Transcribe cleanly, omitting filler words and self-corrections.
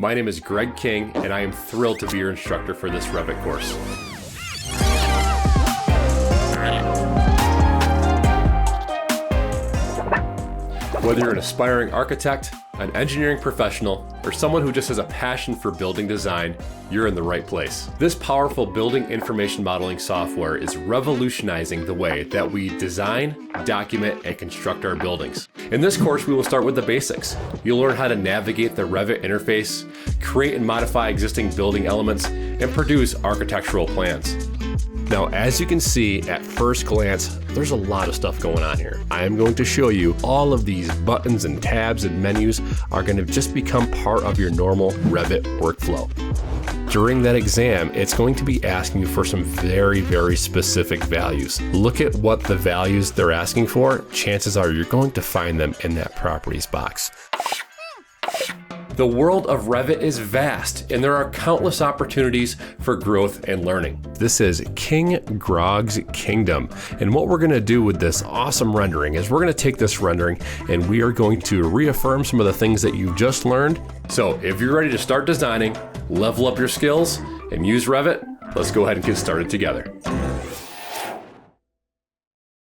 My name is Greg King, and I am thrilled to be your instructor for this Revit course. Whether you're an aspiring architect, an engineering professional, or someone who just has a passion for building design, you're in the right place. This powerful building information modeling software is revolutionizing the way that we design, document, and construct our buildings. In this course, we will start with the basics. You'll learn how to navigate the Revit interface, create and modify existing building elements, and produce architectural plans. Now, as you can see at first glance, there's a lot of stuff going on here. I am going to show you all of these buttons and tabs and menus are going to just become part of your normal Revit workflow. During that exam, it's going to be asking you for some very, very specific values. Look at what the values they're asking for. Chances are you're going to find them in that properties box. The world of Revit is vast, and there are countless opportunities for growth and learning. This is King Grog's Kingdom, and what we're going to do with this awesome rendering is we're going to take this rendering and we are going to reaffirm some of the things that you just learned. So if you're ready to start designing, level up your skills, and use Revit, let's go ahead and get started together.